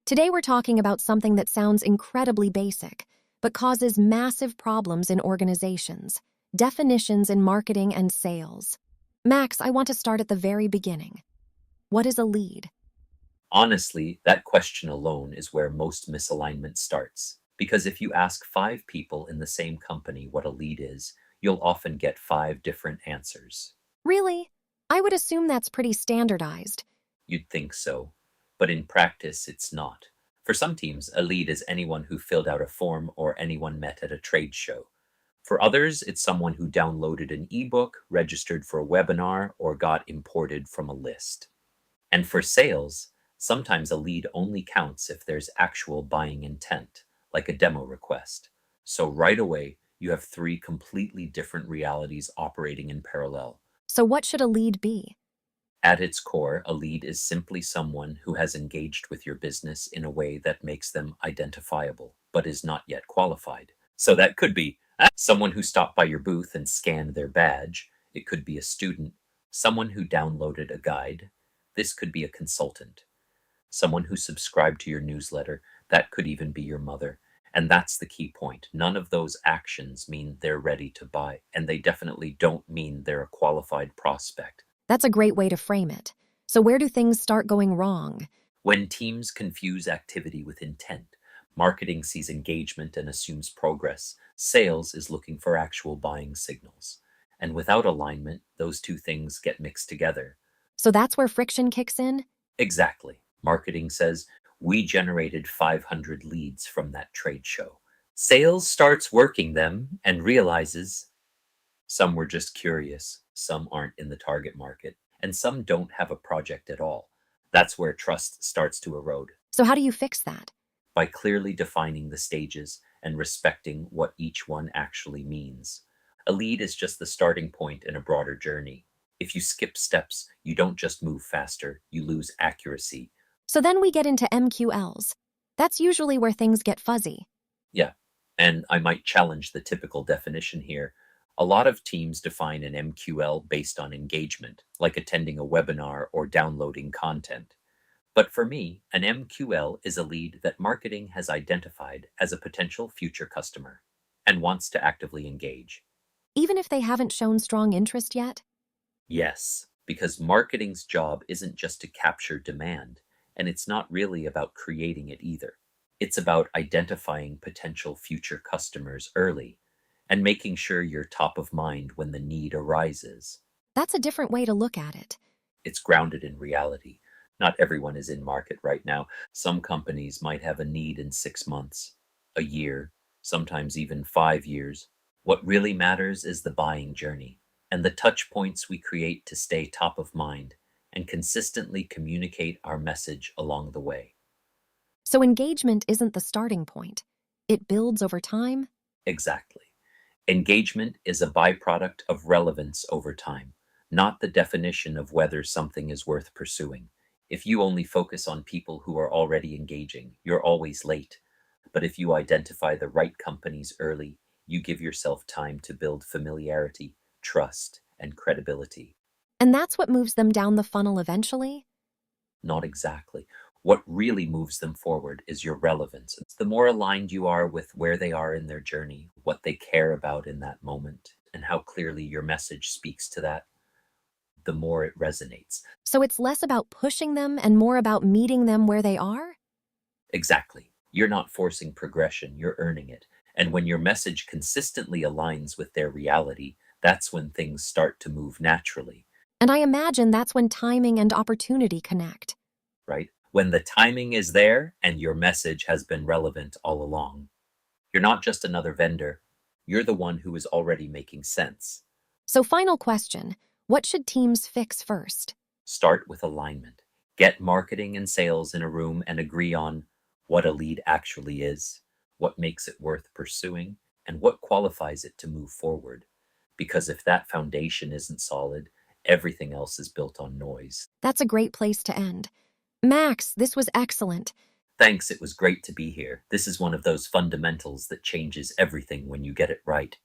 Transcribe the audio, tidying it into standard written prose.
Today we're talking about something that sounds incredibly basic, but causes massive problems in organizations: definitions in marketing and sales. Max, I want to start at the very beginning. What is a lead? Honestly, that question alone is where most misalignment starts. Because if you ask five people in the same company what a lead is, you'll often get five different answers. Really? I would assume that's pretty standardized. You'd think so, but in practice, it's not. For some teams, a lead is anyone who filled out a form or anyone met at a trade show. For others, it's someone who downloaded an ebook, registered for a webinar, or got imported from a list. And for sales, sometimes a lead only counts if there's actual buying intent, like a demo request. So right away, you have three completely different realities operating in parallel. So what should a lead be? At its core, a lead is simply someone who has engaged with your business in a way that makes them identifiable, but is not yet qualified. So that could be someone who stopped by your booth and scanned their badge. It could be a student, someone who downloaded a guide. This could be a consultant, someone who subscribed to your newsletter. That could even be your mother. And that's the key point. None of those actions mean they're ready to buy, and they definitely don't mean they're a qualified prospect. That's a great way to frame it. So where do things start going wrong? When teams confuse activity with intent, marketing sees engagement and assumes progress, sales is looking for actual buying signals. And without alignment, those two things get mixed together. So that's where friction kicks in? Exactly. Marketing says, we generated 500 leads from that trade show. Sales starts working them and realizes some were just curious, some aren't in the target market, and some don't have a project at all. That's where trust starts to erode. So how do you fix that? By clearly defining the stages and respecting what each one actually means. A lead is just the starting point in a broader journey. If you skip steps, you don't just move faster, you lose accuracy. So then we get into MQLs. That's usually where things get fuzzy. Yeah, and I might challenge the typical definition here. A lot of teams define an MQL based on engagement, like attending a webinar or downloading content. But for me, an MQL is a lead that marketing has identified as a potential future customer and wants to actively engage. Even if they haven't shown strong interest yet? Yes, because marketing's job isn't just to capture demand, and it's not really about creating it either. It's about identifying potential future customers early and making sure you're top of mind when the need arises. That's a different way to look at it. It's grounded in reality. Not everyone is in market right now. Some companies might have a need in 6 months, a year, sometimes even 5 years. What really matters is the buying journey and the touch points we create to stay top of mind and consistently communicate our message along the way. So engagement isn't the starting point. It builds over time. Exactly. Engagement is a byproduct of relevance over time, not the definition of whether something is worth pursuing. If you only focus on people who are already engaging, you're always late. But if you identify the right companies early, you give yourself time to build familiarity, trust, and credibility. And that's what moves them down the funnel eventually. Not exactly. What really moves them forward is your relevance. It's the more aligned you are with where they are in their journey, what they care about in that moment, and how clearly your message speaks to that, the more it resonates. So it's less about pushing them and more about meeting them where they are? Exactly. You're not forcing progression, you're earning it. And when your message consistently aligns with their reality, that's when things start to move naturally, And I imagine that's when timing and opportunity connect. right? When the timing is there and your message has been relevant all along. You're not just another vendor, you're the one who is already making sense. So final question, what should teams fix first? Start with alignment. Get marketing and sales in a room and agree on what a lead actually is, what makes it worth pursuing, and what qualifies it to move forward. Because if that foundation isn't solid, everything else is built on noise. That's a great place to end. Max, this was excellent. Thanks, it was great to be here. This is one of those fundamentals that changes everything when you get it right.